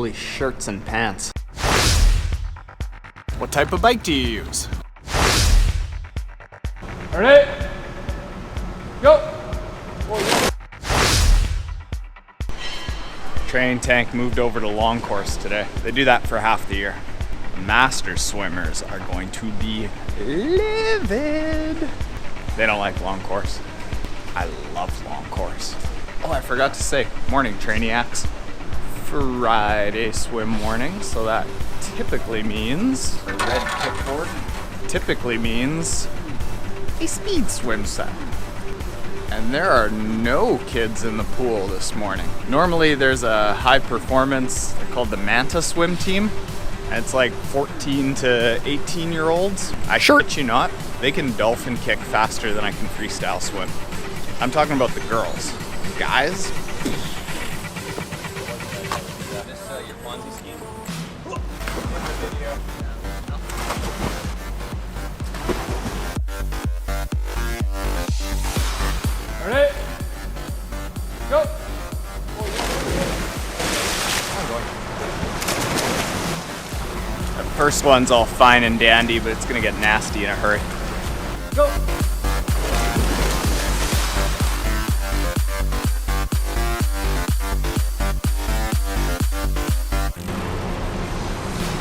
Holy shirts and pants. What type of bike do you use? Ready? Go! Training tank moved over to long course today. They do that for half the year. Master swimmers are going to be livid. They don't like long course. I love long course. Oh, I forgot to say, morning trainiacs. Friday swim morning, so that typically means a red kickboard. Typically means a speed swim set. And there are no kids in the pool this morning. Normally there's a high performance, they're called the Manta swim team. And it's like 14 to 18 year olds. I shit you not, they can dolphin kick faster than I can freestyle swim. I'm talking about the girls. Guys, Ready? Go! the first one's all fine and dandy, but it's gonna get nasty in a hurry. Go!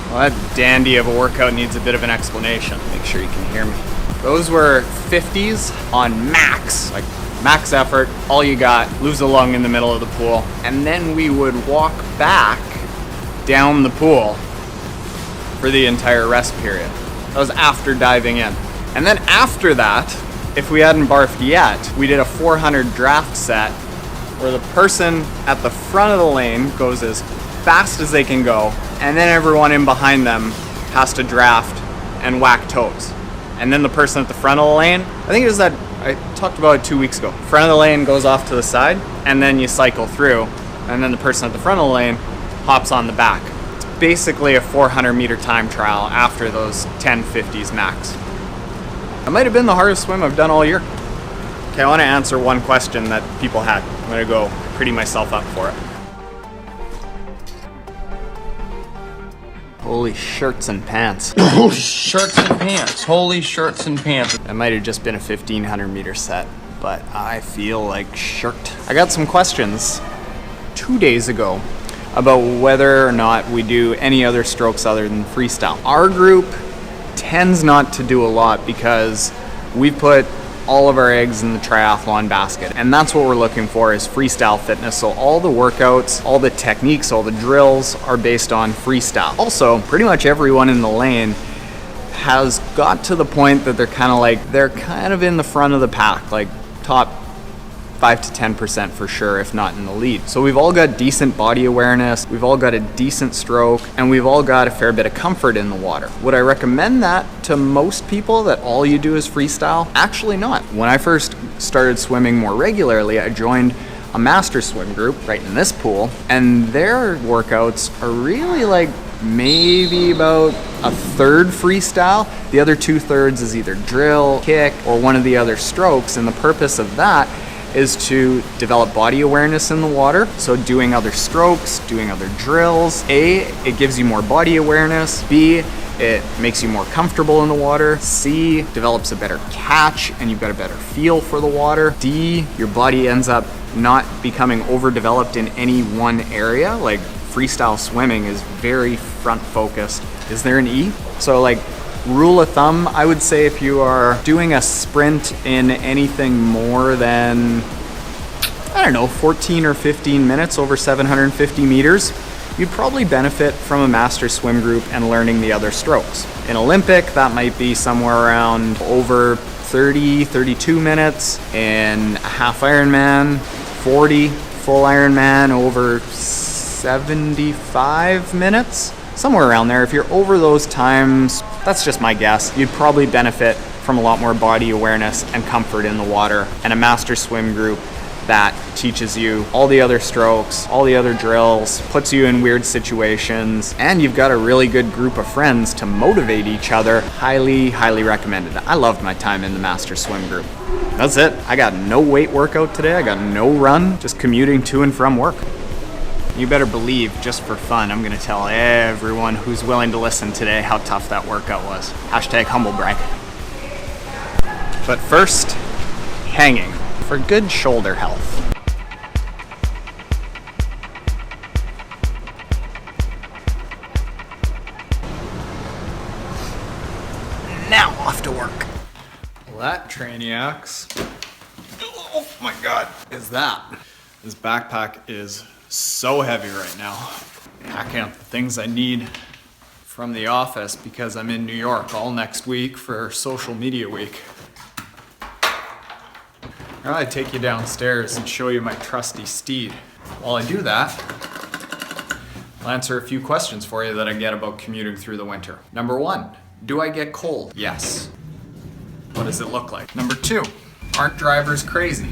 Well, that dandy of a workout needs a bit of an explanation. Make sure you can hear me. Those were 50s on max, like max effort, all you got, lose a lung in the middle of the pool. And then we would walk back down the pool for the entire rest period. That was after diving in. And then after that, if we hadn't barfed yet, we did a 400 draft set where the person at the front of the lane goes as fast as they can go, and then everyone in behind them has to draft and whack toes. And then the person at the front of the lane, I think it was that, I talked about it 2 weeks ago. Front of the lane goes off to the side, and then you cycle through, and then the person at the front of the lane hops on the back. It's basically a 400 meter time trial after those 1050s max. It might have been the hardest swim I've done all year. Okay, I want to answer one question that people had. I'm going to go pretty myself up for it. Holy shirts and pants. Shirts and pants. Holy shirts and pants. It might have just been a 1500 meter set, but I feel like shirt. I got some questions 2 days ago about whether or not we do any other strokes other than freestyle. Our group tends not to do a lot because we put all of our eggs in the triathlon basket, and that's what we're looking for is freestyle fitness. So all the workouts, all the techniques, all the drills are based on freestyle. Also, pretty much everyone in the lane has got to the point that they're kind of in the front of the pack, like top 5 to 10% for sure, if not in the lead. So we've all got decent body awareness, we've all got a decent stroke, and we've all got a fair bit of comfort in the water. Would I recommend that to most people, that all you do is freestyle? Actually not. When I first started swimming more regularly, I joined a master swim group right in this pool, and their workouts are really like maybe about a third freestyle. The other 2/3 is either drill, kick, or one of the other strokes, and the purpose of that is to develop body awareness in the water. So doing other strokes, doing other drills. A, it gives you more body awareness. B, it makes you more comfortable in the water. C, develops a better catch and you've got a better feel for the water. D, your body ends up not becoming overdeveloped in any one area. Like freestyle swimming is very front focused. Is there an E? So like, rule of thumb, I would say if you are doing a sprint in anything more than, 14 or 15 minutes over 750 meters, you'd probably benefit from a master swim group and learning the other strokes. In Olympic, that might be somewhere around over 30, 32 minutes. In a half Ironman, 40, full Ironman over 75 minutes. Somewhere around there. If you're over those times, that's just my guess, you'd probably benefit from a lot more body awareness and comfort in the water, and a master swim group that teaches you all the other strokes, all the other drills, puts you in weird situations, and you've got a really good group of friends to motivate each other. Highly, highly recommended. I loved my time in the master swim group. That's it. I got no weight workout today. I got no run, just commuting to and from work. You better believe, just for fun, I'm gonna tell everyone who's willing to listen today how tough that workout was. Hashtag humble brag. But first, hanging for good shoulder health. Now off to work. Well, that Trainiacs, oh my God, is that. This backpack is so heavy right now. Packing up the things I need from the office because I'm in New York all next week for social media week. Now I take you downstairs and show you my trusty steed. While I do that, I'll answer a few questions for you that I get about commuting through the winter. Number 1, do I get cold? Yes. What does it look like? Number 2, aren't drivers crazy?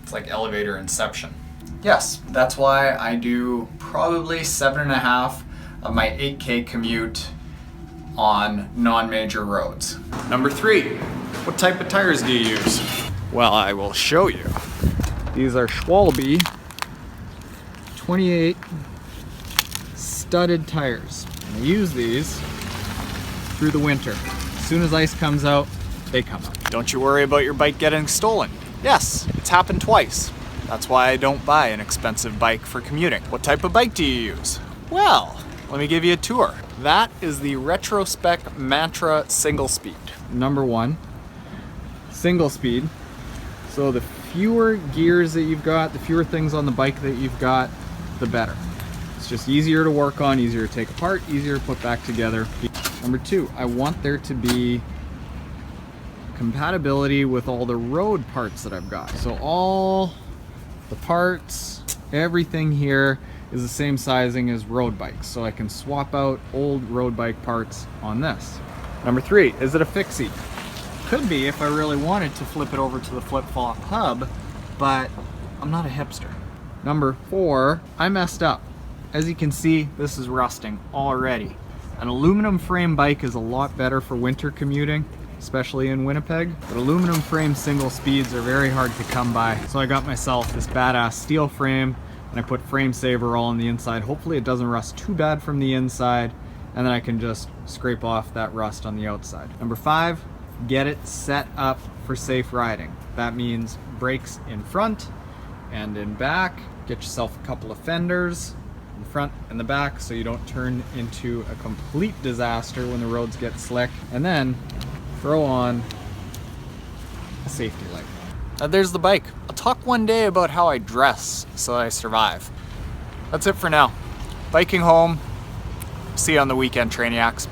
It's like elevator inception. Yes, that's why I do probably 7.5 of my 8K commute on non-major roads. Number 3, what type of tires do you use? Well, I will show you. These are Schwalbe 28 studded tires. And I use these through the winter. As soon as ice comes out, they come out. Don't you worry about your bike getting stolen. Yes, it's happened twice. That's why I don't buy an expensive bike for commuting. What type of bike do you use? Well, let me give you a tour. That is the Retrospec Mantra single speed. Number 1, single speed. So the fewer gears that you've got, the fewer things on the bike that you've got, the better. It's just easier to work on, easier to take apart, easier to put back together. Number 2, I want there to be compatibility with all the road parts that I've got. So all the parts, everything here is the same sizing as road bikes. So I can swap out old road bike parts on this. Number 3, is it a fixie? Could be if I really wanted to flip it over to the flip-flop hub, but I'm not a hipster. Number 4, I messed up. As you can see, this is rusting already. An aluminum frame bike is a lot better for winter commuting, especially in Winnipeg, but aluminum frame single speeds are very hard to come by. So I got myself this badass steel frame, and I put frame saver all on the inside. Hopefully it doesn't rust too bad from the inside, and then I can just scrape off that rust on the outside. Number 5, get it set up for safe riding. That means brakes in front and in back. Get yourself a couple of fenders in the front and the back so you don't turn into a complete disaster when the roads get slick. And then throw on a safety light. There's the bike. I'll talk one day about how I dress so I survive. That's it for now. Biking home. See you on the weekend, Trainiacs.